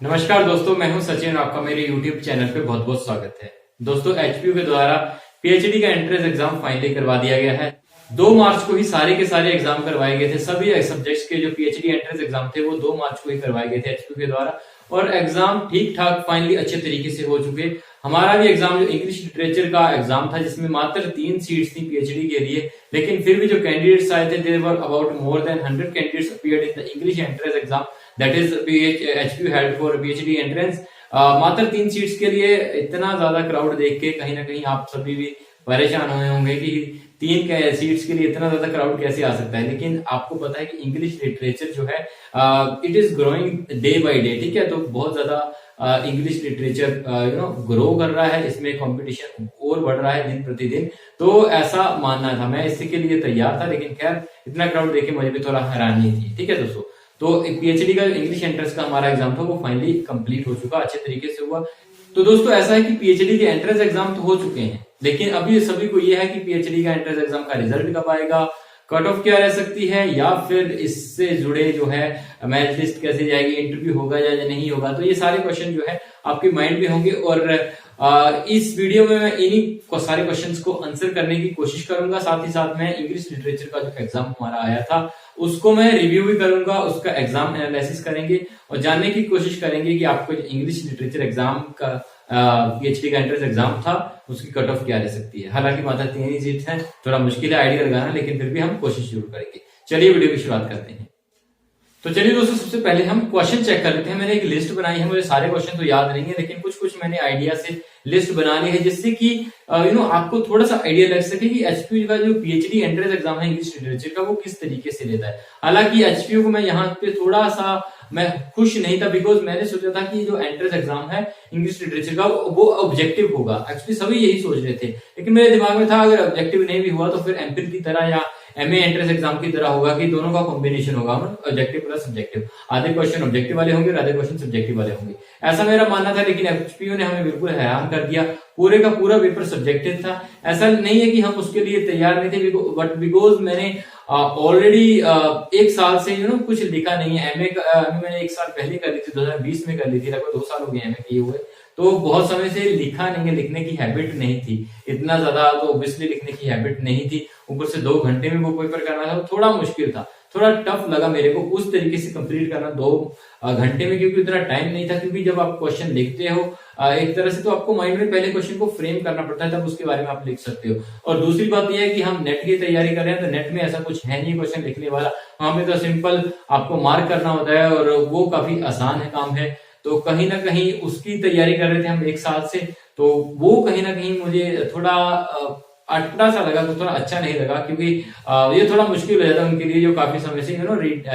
नमस्कार दोस्तों, मैं हूं सचिन। आपका मेरे YouTube चैनल पे बहुत बहुत स्वागत है। दोस्तों, एचपीयू के द्वारा पीएचडी का एंट्रेंस एग्जाम फाइनली करवा दिया गया है। 2 मार्च को ही सारे के सारे एग्जाम करवाए गए थे। सभी सब्जेक्ट्स के जो पीएचडी एंट्रेंस एग्जाम थे वो 2 मार्च को ही करवाए गए थे एचपीयू के द्वारा, और एग्जाम ठीक ठाक फाइनली अच्छे तरीके से हो चुके। हमारा भी एग्जाम जो इंग्लिश लिटरेचर का एग्जाम था, जिसमें मात्र 3 सीट्स थी पीएचडी के लिए, लेकिन फिर भी जो कैंडिडेट्स आए थे, there were about more than 100 candidates appeared in the English entrance exam that is HPU held for PhD entrance. मात्र 3 सीट्स के लिए इतना ज्यादा क्राउड देख के कहीं ना कहीं आप सभी भी परेशान हुए होंगे कि 3 सीट्स के लिए इतना ज्यादा क्राउड कैसे आ सकता है। लेकिन आपको पता है कि इंग्लिश लिटरेचर जो है it is growing day by day, ठीक है। तो बहुत ज्यादा इंग्लिश लिटरेचर ग्रो कर रहा है, इसमें कंपटीशन और बढ़ रहा है दिन प्रतिदिन। तो ऐसा मानना था, मैं इसके लिए तैयार था, लेकिन खैर इतना क्राउड देखे मुझे भी थोड़ा हैरानी थी, ठीक है दोस्तों। तो पीएचडी का इंग्लिश एंट्रेंस का हमारा एग्जाम था वो फाइनली कंप्लीट हो चुका, अच्छे तरीके से हुआ। तो दोस्तों, ऐसा है कि पीएचडी के एंट्रेंस एग्जाम तो हो चुके हैं, लेकिन अभी सभी को ये है कि पीएचडी का एंट्रेंस एग्जाम का रिजल्ट कब आएगा, कट ऑफ क्या रह सकती है, या फिर इससे जुड़े जो है मेरिट लिस्ट कैसे जाएगी, इंटरव्यू होगा या नहीं होगा। तो ये सारे क्वेश्चन जो है आपके माइंड में होंगे, और इस वीडियो में मैं इन्हीं सारे क्वेश्चंस को आंसर करने की कोशिश करूंगा। साथ ही साथ मैं इंग्लिश लिटरेचर का जो एग्जाम हमारा आया था उसको मैं रिव्यू भी करूंगा, उसका एग्जाम एनालिसिस करेंगे और जानने की कोशिश करेंगे कि आपको इंग्लिश लिटरेचर एग्जाम का पीएचडी का एंट्रेंस एग्जाम था उसकी कट ऑफ क्या रह सकती है। हालांकि मात्र 3 ही सीट है, थोड़ा मुश्किल है आइडिया लगाना, लेकिन फिर भी हम कोशिश जरूर करेंगे। चलिए वीडियो की शुरुआत करते हैं। तो चलिए दोस्तों, सबसे पहले हम क्वेश्चन चेक कर लेते हैं। मैंने एक लिस्ट बनाई है, मुझे सारे क्वेश्चन तो याद नहीं है, लेकिन कुछ मैंने आइडिया से लिस्ट बना ली है, जिससे कि आपको थोड़ा सा आइडिया लग सके कि एचपीयू का जो पीएचडी एंट्रेंस एग्जाम है इंग्लिश लिटरेचर का वो किस तरीके से लेता है। हालांकि एचपीयू को मैं यहाँ पे थोड़ा सा मैं खुश नहीं था, बिकॉज मैंने सोचा था कि जो एंट्रेंस एग्जाम है इंग्लिश लिटरेचर का वो ऑब्जेक्टिव होगा। एक्चुअली सभी यही सोच रहे थे, लेकिन मेरे दिमाग में था अगर ऑब्जेक्टिव नहीं भी हुआ तो फिर एमफिल की तरह या एमए एंट्रेंस एग्जाम की तरह होगा कि दोनों का कॉम्बिनेशन होगा, ऑब्जेक्टिव प्लस सब्जेक्टिव। आधे क्वेश्चन ऑब्जेक्टिव वाले होंगे और आधे क्वेश्चन सब्जेक्टिव वाले होंगे, ऐसा मेरा मानना था। लेकिन एचपीयू ने हमें बिल्कुल हैरान कर दिया, पूरे का पूरा पेपर सब्जेक्टिव था। ऐसा नहीं है कि हम उसके लिए तैयार नहीं थे, बट बिकॉज मैंने ऑलरेडी 1 साल से कुछ लिखा नहीं है। एमए मैंने 1 साल पहले कर ली थी, 2020 में कर ली थी, लगभग 2 साल हो गए एमए किए हुए। तो बहुत समय से लिखा नहीं है, लिखने की हैबिट नहीं थी इतना ज्यादा, तो ऑब्वियसली लिखने की हैबिट नहीं थी। ऊपर से 2 घंटे में वो पेपर करना था, थोड़ा मुश्किल था, थोड़ा टफ लगा मेरे को उस तरीके से कंप्लीट करना 2 घंटे में, क्योंकि उतना टाइम नहीं था। क्योंकि जब आप क्वेश्चन लिखते हो एक तरह से, तो आपको माइंड में पहले क्वेश्चन को फ्रेम करना पड़ता है, तब उसके बारे में आप लिख सकते हो। और दूसरी बात यह है कि हम नेट की तैयारी कर रहे हैं, तो नेट में ऐसा कुछ है नहीं क्वेश्चन लिखने वाला, हमें तो सिंपल आपको मार्क करना होता है, और वो काफी आसान है काम है। तो कहीं ना कहीं उसकी तैयारी कर रहे थे हम 1 साल से, तो वो कहीं ना कहीं मुझे थोड़ा अटपटा सा लगा, तो थोड़ा अच्छा नहीं लगा, क्योंकि ये थोड़ा मुश्किल हो जाता है उनके लिए जो काफी समय से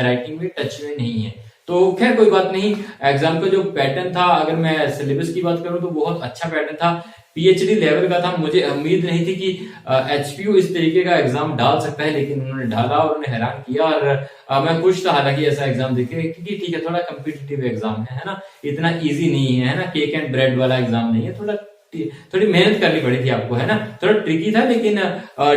राइटिंग में टच में नहीं है। तो खैर कोई बात नहीं। एग्जाम का जो पैटर्न था, अगर मैं सिलेबस की बात करूं तो बहुत अच्छा पैटर्न था, पीएचडी लेवल का था। मुझे उम्मीद नहीं थी कि एचपीयू इस तरीके का एग्जाम डाल सकता है, लेकिन उन्होंने डाला और उन्होंने हैरान किया। और मैं खुश था हालांकि ऐसा एग्जाम देखे, क्योंकि ठीक है थोड़ा कम्पिटिटिव एग्जाम है ना, इतना इजी नहीं है ना, केक एंड ब्रेड वाला एग्जाम नहीं है, थोड़ी मेहनत करनी पड़ी थी आपको, है ना। थोड़ा ट्रिकी था, लेकिन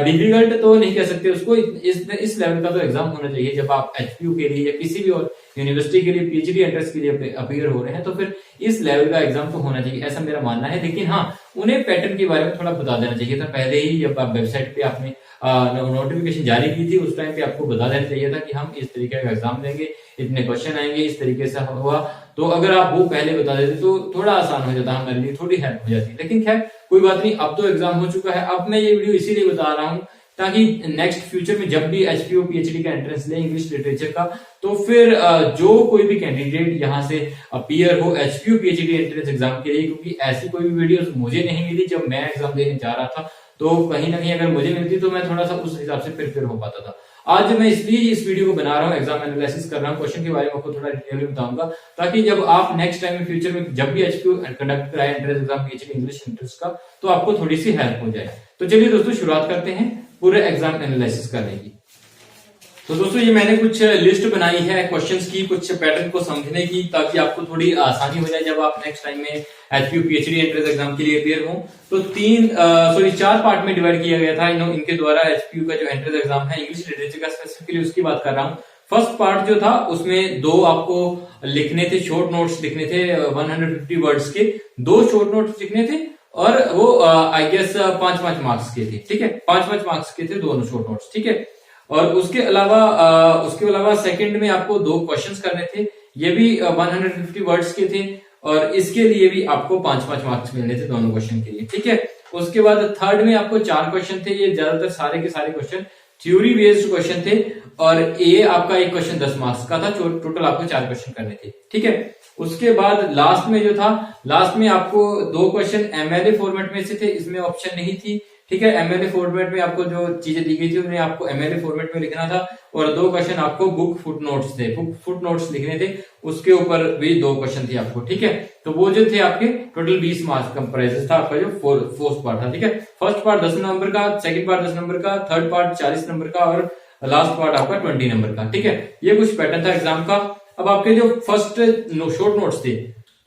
डिफिकल्ट तो नहीं कह सकते उसको। इस लेवल का तो एग्जाम होना चाहिए जब आप एचपीयू के लिए या किसी भी और यूनिवर्सिटी के लिए पीएचडी एंट्रेंस के लिए अपीयर हो रहे हैं, तो फिर इस लेवल का एग्जाम तो होना चाहिए, ऐसा मेरा मानना है। लेकिन हाँ, उन्हें पैटर्न के बारे में थोड़ा बता देना चाहिए था पहले ही, जब आप वेबसाइट पे आपने नोटिफिकेशन जारी की थी उस टाइम पे आपको बता देना चाहिए था कि हम इस तरीके का एग्जाम देंगे, इतने क्वेश्चन आएंगे, इस तरीके से हुआ। तो अगर आप वो पहले बता देते तो थोड़ा आसान हो जाता, हमारे लिए थोड़ी हेल्प हो जाती। लेकिन खैर कोई बात नहीं, अब तो एग्जाम हो चुका है। अब मैं ये वीडियो इसीलिए बता रहा हूँ ताकि नेक्स्ट फ्यूचर में जब भी एचपीयू पीएचडी का एंट्रेंस ले इंग्लिश लिटरेचर का, तो फिर जो कोई भी कैंडिडेट यहाँ से अपीयर हो एचपीयू पीएचडी एंट्रेंस एग्जाम के लिए, क्योंकि ऐसी कोई भी वीडियो मुझे नहीं मिली जब मैं एग्जाम देने जा रहा था, तो कहीं ना कहीं अगर मुझे मिलती तो मैं थोड़ा सा उस हिसाब से प्रिपेयर हो पाता था। आज मैं इसलिए इस वीडियो को बना रहा हूँ, एग्जाम एनालिसिस कर रहा हूँ, क्वेश्चन के बारे में आपको थोड़ा डिटेल में बताऊंगा, ताकि जब आप नेक्स्ट टाइम फ्यूचर में जब भी एचपीयू कंडक्ट कराए entrance exam PhD English entrance का, तो आपको थोड़ी सी हेल्प हो जाए। तो चलिए दोस्तों, शुरुआत करते हैं पूरे एग्जाम एनालिसिस करने की। तो दोस्तों, ये मैंने कुछ लिस्ट बनाई है क्वेश्चंस की, कुछ पैटर्न को समझने की, ताकि आपको थोड़ी आसानी हो जाए जब आप नेक्स्ट टाइम में एचपीयू पीएचडी एंट्रेंस एग्जाम के लिए अपियर हो। तो 4 पार्ट में डिवाइड किया गया था इनके द्वारा एचपीयू का जो एंट्रेंस एग्जाम है इंग्लिश लिटरेचर का, स्पेसिफिकली उसकी बात कर रहा हूँ। फर्स्ट पार्ट जो था उसमें दो आपको लिखने थे, शॉर्ट नोट्स लिखने थे 150 वर्ड्स के, दो शॉर्ट नोट्स लिखने थे और वो आई गेस 5-5 मार्क्स के थे, ठीक है, 5-5 मार्क्स के थे दोनों शॉर्ट नोट्स, ठीक है। और उसके अलावा सेकंड में आपको दो क्वेश्चंस करने थे, ये भी 150 वर्ड्स के थे और इसके लिए भी आपको 5-5 मार्क्स मिलने थे दोनों क्वेश्चन के लिए, ठीक है। उसके बाद थर्ड में आपको 4 क्वेश्चन थे, ये ज्यादातर सारे के सारे क्वेश्चन थ्योरी बेस्ड क्वेश्चन थे और ये आपका एक क्वेश्चन 10 मार्क्स का था, टोटल आपको 4 क्वेश्चन करने थे, ठीक है। उसके बाद लास्ट में जो था, लास्ट में आपको दो क्वेश्चन एमएलए फॉर्मेट में से थे, इसमें ऑप्शन नहीं थी, ठीक है। एमएलए फॉर्मेट में आपको जो चीजें दी गई थी उन्हें आपको एमएलए फॉर्मेट में लिखना था और दो क्वेश्चन आपको बुक फुट नोट्स थे, बुक फुट नोट्स लिखने थे, उसके ऊपर भी दो क्वेश्चन थे आपको, ठीक है। तो वो जो थे आपके टोटल 20 मार्क्स कंप्राइजेस था आपका जो फोर्थ पार्ट था, ठीक है। फर्स्ट पार्ट 10 नंबर का, सेकंड पार्ट 10 नंबर का, थर्ड पार्ट 40 नंबर का और लास्ट पार्ट आपका 20 नंबर का, ठीक है। ये कुछ पैटर्न था एग्जाम का। अब आपके जो फर्स्ट शॉर्ट नोट्स थे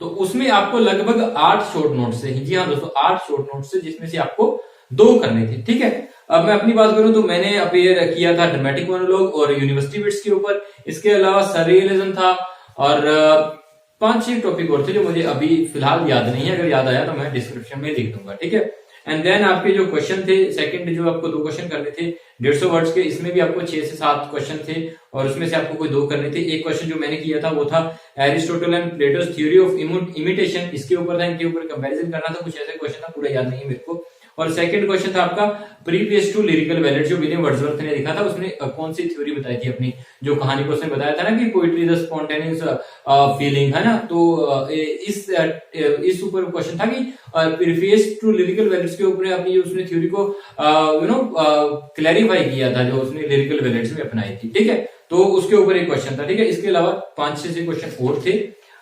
तो उसमें आपको लगभग 8 शॉर्ट नोट्स थे, जी हाँ दोस्तों 8 शॉर्ट नोट्स थे, जिसमें से आपको 2 करने थे, ठीक है। अब मैं अपनी बात करूं तो मैंने अपेयर किया था ड्रामेटिक मोनोलॉग और यूनिवर्सिटी बिट्स के ऊपर, इसके अलावा सररियलिज्म था और 5-6 टॉपिक और थे जो मुझे अभी फिलहाल याद नहीं है, अगर याद आया तो मैं डिस्क्रिप्शन में लिख दूंगा, ठीक है। एंड देन आपके जो क्वेश्चन थे सेकंड, जो आपको 2 क्वेश्चन करने थे 150 वर्ड्स के, इसमें भी आपको 6 से 7 क्वेश्चन थे और उसमें से आपको कोई 2 करने थे। एक क्वेश्चन जो मैंने किया था वो था Aristotle and plateaus theory of imitation, इसके ऊपर था, इनके ऊपर कंपैरिजन करना था, कुछ ऐसा क्वेश्चन था, पूरा याद नहीं है मेरे को। और सेकंड क्वेश्चन था आपका प्रीवियस टू लिरिकल बैलेट, जो विलियम वर्ड्सवर्थ ने लिखा था, उसने कौन सी थ्योरी बताई थी अपनी जो कहानी को, उसने बताया था ना कि पोइट्री द स्पॉन्टेनियस फीलिंग, है ना। तो इस ऊपर क्वेश्चन था कि प्रीवियस टू लिरिकल बैलेट्स के ऊपर अपनी उसने थ्योरी को क्लैरिफाई किया था, जो उसने लिरिकल बैलेट्स में अपनाई थी, ठीक है। तो उसके ऊपर एक क्वेश्चन था, ठीक है। इसके अलावा 5-6 क्वेश्चन और थे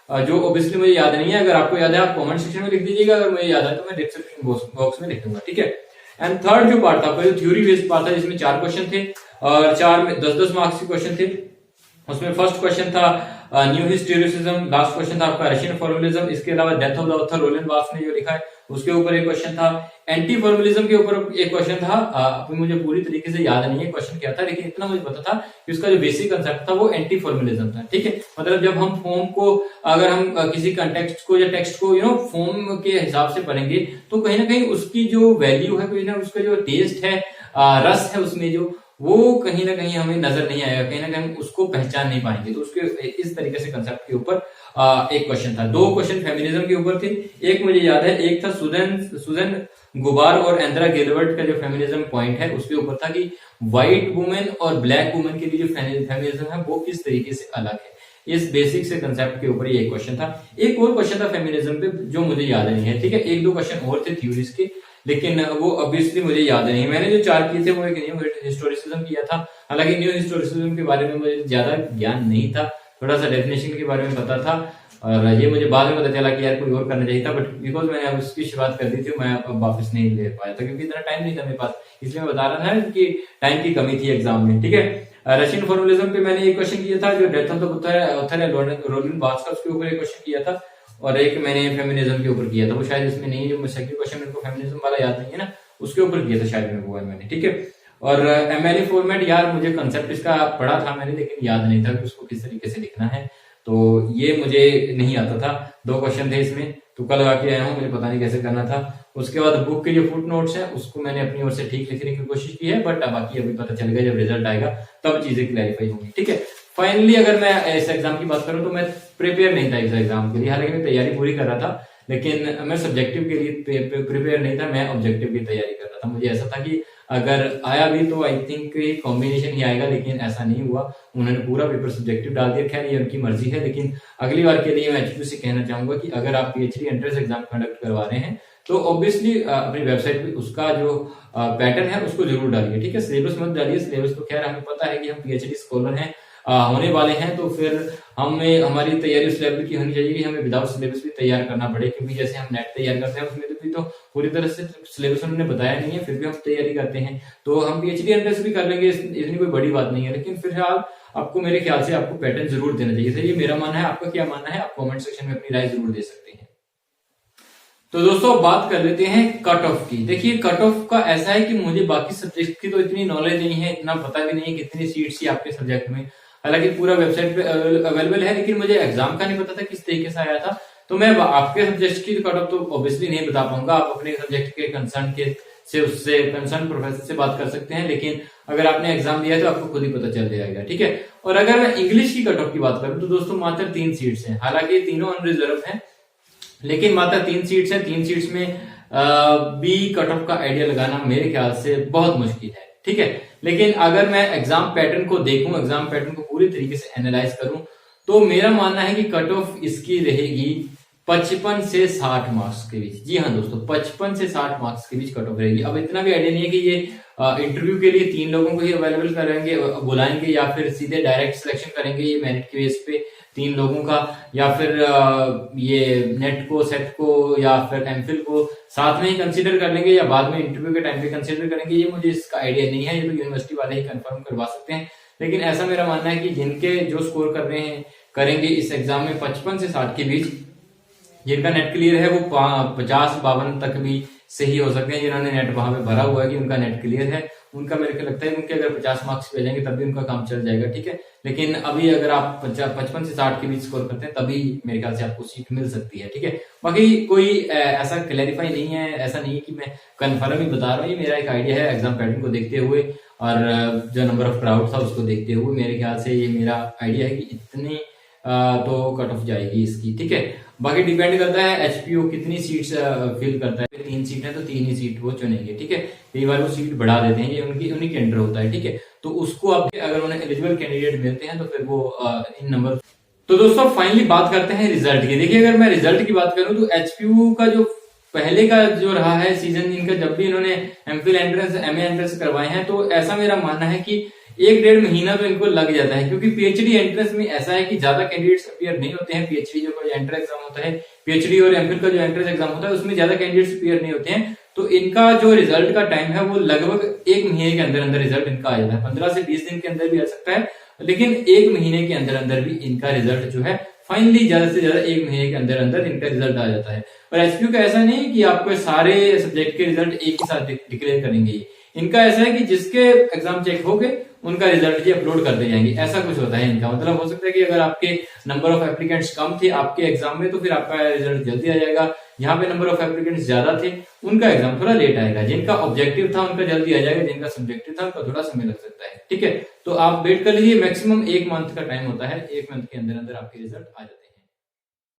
जो ऑब्वियसली मुझे याद नहीं है, अगर आपको याद है आप कमेंट सेक्शन में लिख दीजिएगा, अगर मुझे याद है तो मैं डिस्क्रिप्शन बॉक्स में लिख दूंगा, ठीक है। एंड थर्ड जो पार्ट था आपका जो थ्योरी बेस्ड पार्ट था, जिसमें 4 क्वेश्चन थे और 4 में 10-10 मार्क्स के क्वेश्चन थे। उसमें फर्स्ट क्वेश्चन था न्यू हिस्टोरिसिज्म, लास्ट क्वेश्चन था आपका रशियन फॉर्मुलिज्म, इसके अलावा death of the author Roland Barthes ने जो लिखा है उसके ऊपर एक क्वेश्चन था, एंटी फॉर्मुलिज्म के ऊपर एक क्वेश्चन था, अभी मुझे पूरी तरीके से याद नहीं है क्वेश्चन क्या था, लेकिन इतना मुझे पता था कि उसका जो बेसिक कंसेप्ट था वो एंटी फॉर्मुलिज्म था, ठीक है। मतलब जब हम फॉर्म को, अगर हम किसी कंटेक्स्ट को या टेक्स्ट को फॉर्म के हिसाब से पढ़ेंगे तो कहीं ना कहीं उसकी जो वैल्यू है, कोई ना उसका जो टेस्ट है, रस है उसमें जो, वो कहीं ना कहीं हमें नजर नहीं आएगा, कहीं ना कहीं हम उसको पहचान नहीं पाएंगे। तो उसके इस तरीके से कंसेप्ट के ऊपर एक क्वेश्चन था। 2 क्वेश्चन फेमिनिज्म के ऊपर थे, एक मुझे याद है, एक था सुजन गुबार और एंड्रा गिलबर्ट का जो फेमिनिज्म पॉइंट है उसके ऊपर था कि व्हाइट वुमेन और ब्लैक वुमेन के लिए जो फेमिनिज्म है वो किस तरीके से अलग है। इस बेसिक से कंसेप्ट के ऊपर ये एक क्वेश्चन था। एक और क्वेश्चन था फेमिनिज्म पे जो मुझे याद नहीं है, ठीक है। 1-2 क्वेश्चन और थे थ्योरीज के, लेकिन वो ऑब्वियसली मुझे याद नहीं। मैंने जो 4 किए थे वो एक न्यू हिस्टोरिसिज्म किया था, हालांकि न्यू हिस्टोरिसिज्म के बारे में मुझे ज्यादा ज्ञान नहीं था, थोड़ा सा डेफिनेशन के बारे में पता था और ये मुझे बाद में पता चला कि यार कोई और करना चाहिए था, बट बिकॉज मैंने अब उसकी शुरुआत कर दी थी मैं अब वापस नहीं ले पाया था क्योंकि इतना टाइम नहीं था मेरे पास, इसलिए मैं बता रहा था कि टाइम की कमी थी एग्जाम में, ठीक है। रशियन फॉर्मुलिज्म पे मैंने एक क्वेश्चन किया था जो डेथ ऑफ द ऑथर है रोलैंड बार्थ्स का, उसके ऊपर एक क्वेश्चन किया था और एक मैंने फेमिनिज्म के ऊपर किया था, वो शायद इसमें नहीं है, जो सेकंड क्वेश्चन मेरे को फेमिनिज्म वाला याद नहीं है ना, उसके ऊपर किया था शायद में वो है मैंने, ठीक है। और एमएलए फॉर्मेट, यार मुझे कंसेप्ट इसका पढ़ा था मैंने, लेकिन याद नहीं था कि उसको किस तरीके से लिखना है, तो ये मुझे नहीं आता था। 2 क्वेश्चन थे इसमें, तुक्का लगा के आया हूँ, मुझे पता नहीं कैसे करना था। उसके बाद बुक के जो फुट नोट्स है उसको मैंने अपनी ओर से ठीक लिखने की कोशिश की है, बट बाकी अभी पता चलेगा जब रिजल्ट आएगा तब चीजें क्लैरिफाई होंगी, ठीक है। फाइनली अगर मैं इस एग्जाम की बात करूं तो मैं प्रिपेयर नहीं था इस एग्जाम के लिए, हालांकि मैं तैयारी पूरी कर रहा था, लेकिन मैं सब्जेक्टिव के लिए प्रिपेयर नहीं था, मैं ऑब्जेक्टिव की तैयारी कर रहा था। मुझे ऐसा था कि अगर आया भी तो आई थिंक कॉम्बिनेशन ही आएगा, लेकिन ऐसा नहीं हुआ, उन्होंने पूरा पेपर सब्जेक्टिव डाल दिया। खैर ये उनकी मर्जी है, लेकिन अगली बार के लिए मैं एचपीयू से कहना चाहूंगा कि अगर आप पीएचडी एंट्रेंस एग्जाम कंडक्ट करवा रहे हैं तो ऑब्वियसली अपनी वेबसाइट पे उसका जो पैटर्न है उसको जरूर डालिए, ठीक है। सिलेबस मत डालिए, सिलेबस तो खैर हमें पता है कि हम पीएचडी स्कॉलर हैं, होने वाले हैं, तो फिर हमें हमारी तैयारी उस लेवल की होनी चाहिए कि हमें विदाउट सिलेबस भी तैयार करना पड़े, क्योंकि जैसे हम नेट तैयार करते हैं उसमें भी तो पूरी तरह से सिलेबस उन्होंने बताया नहीं है, फिर भी हम तैयारी करते हैं। तो हम पीएचडी एंट्रेंस भी कर लेंगे, इतनी कोई बड़ी बात नहीं है, लेकिन फिलहाल आपको मेरे ख्याल से आपको पैटर्न जरूर देना चाहिए था। ये मेरा मानना है, आपका क्या मानना है आप कमेंट सेक्शन में अपनी राय जरूर दे सकते हैं। तो दोस्तों बात कर लेते हैं कट ऑफ की। देखिए कट ऑफ का ऐसा है कि मुझे बाकी सब्जेक्ट की तो इतनी नॉलेज नहीं है, इतना पता भी नहीं है कितनी सीट्स ही आपके सब्जेक्ट में हालांकि पूरा वेबसाइट पे अवेलेबल है, लेकिन मुझे एग्जाम का नहीं पता था किस तरीके से आया था। तो मैं आपके सब्जेक्ट की कट ऑफ तो ऑब्वियसली नहीं बता पाऊंगा, आप अपने सब्जेक्ट के कंसर्न के से उससे कंसर्न प्रोफेसर से बात कर सकते हैं, लेकिन अगर आपने एग्जाम दिया है तो आपको खुद ही पता चल जाएगा, ठीक है। और अगर मैं इंग्लिश की कट ऑफ की बात करूं तो दोस्तों मात्र 3 सीट्स हैं, हालांकि तीनों अनरिजर्व हैं, लेकिन मात्र 3 सीट्स हैं। 3 सीट्स में बी कट ऑफ का आइडिया लगाना मेरे ख्याल से बहुत मुश्किल है, ठीक है। लेकिन अगर मैं एग्जाम पैटर्न को देखूं, एग्जाम पैटर्न को पूरी तरीके से एनालाइज करूं, तो मेरा मानना है कि कट ऑफ इसकी रहेगी 55 से 60 मार्क्स के बीच। जी हाँ दोस्तों, 55 से 60 मार्क्स के बीच कट ऑफ रहेगी। अब इतना भी आइडिया नहीं है कि ये इंटरव्यू के लिए 3 लोगों को ही अवेलेबल करेंगे, बुलाएंगे, या फिर सीधे डायरेक्ट सिलेक्शन करेंगे ये मेरिट के बेस पे 3 लोगों का, या फिर ये नेट को, सेट को या फिर एमफिल को साथ में ही कंसीडर कर लेंगे, या बाद में इंटरव्यू के टाइम पे कंसीडर करेंगे, ये मुझे इसका आइडिया नहीं है, ये तो यूनिवर्सिटी वाले ही कंफर्म करवा सकते हैं। लेकिन ऐसा मेरा मानना है कि जिनके जो स्कोर कर रहे हैं करेंगे इस एग्जाम में 55 से 60 के बीच, जिनका नेट क्लियर है वो 50-52 तक भी सही हो सकते हैं। जिन्होंने नेट वहां पे भरा हुआ है कि उनका नेट क्लियर है, उनका मेरे को लगता है उनके अगर 50 मार्क्स पे जाएंगे तब भी उनका काम चल जाएगा, ठीक है। लेकिन अभी अगर आप 55 से 60 के बीच स्कोर करते हैं तभी मेरे ख्याल से आपको सीट मिल सकती है, ठीक है। बाकी कोई ऐसा क्लैरिफाई नहीं है, ऐसा नहीं है कि मैं कन्फर्म ही बता रहा हूँ, ये मेरा एक आइडिया है एग्जाम पैटर्न को देखते हुए और जो नंबर ऑफ क्राउड था उसको देखते हुए मेरे ख्याल से ये मेरा आइडिया है कि इतनी तो कट ऑफ जाएगी इसकी, ठीक है। बाकी डिपेंड करता है एचपीयू कितनी सीट्स फिल करता है, 3 सीट है तो 3 ही सीट वो चुनेंगे, ठीक है। कई बार वो सीट बढ़ा देते हैं, ये उन्हीं के अंडर होता है, ठीक है। तो उसको आप अगर उन्हें एलिजिबल कैंडिडेट मिलते हैं तो फिर वो इन नंबर। तो दोस्तों फाइनली बात करते हैं रिजल्ट की। देखिए अगर मैं रिजल्ट की बात करूं तो एचपीयू का जो पहले का जो रहा है सीजन इनका, जब भी इन्होंने एमफिल एंट्रेंस, एमए एंट्रेंस करवाए हैं, तो ऐसा मेरा मानना है कि 1-1.5 महीना तो इनको लग जाता है, क्योंकि पीएचडी एंट्रेंस में ऐसा है कि ज्यादा कैंडिडेट्स अपीयर नहीं होते हैं। पीएचडी जो एंट्रेंस एग्जाम होता है, पीएचडी और एमफिल का जो एंट्रेंस एग्जाम होता है, उसमें ज्यादा कैंडिडेट्स अपीयर नहीं होते हैं। तो इनका जो रिजल्ट का टाइम है वो लगभग 1 महीने के अंदर अंदर रिजल्ट इनका आ जाता है। 15 से 20 दिन के अंदर भी आ सकता है, लेकिन 1 महीने के अंदर अंदर भी इनका रिजल्ट जो है फाइनली ज्यादा से ज्यादा 1 महीने के अंदर अंदर इनका रिजल्ट आ जाता है। और एचपीयू का ऐसा नहीं कि आपको सारे सब्जेक्ट के रिजल्ट एक ही साथ डिक्लेयर करेंगे। इनका ऐसा है कि जिसके एग्जाम चेक हो गए उनका रिजल्ट ही अपलोड कर दिए जाएंगे, ऐसा कुछ होता है इनका। मतलब हो सकता है कि अगर आपके नंबर ऑफ एप्लीकेंट्स कम थे आपके एग्जाम में तो फिर आपका रिजल्ट जल्दी आ जाएगा। यहाँ पे नंबर ऑफ एप्लीकेंट्स ज्यादा थे, उनका एग्जाम थोड़ा लेट आएगा। जिनका ऑब्जेक्टिव था उनका जल्दी आ जाएगा, जिनका सब्जेक्टिव था उनका थोड़ा समय लग सकता है, ठीक है। तो आप वेट कर लीजिए, मैक्सिमम 1 मंथ का टाइम होता है, 1 मंथ के अंदर अंदर आपके रिजल्ट आ जाता है।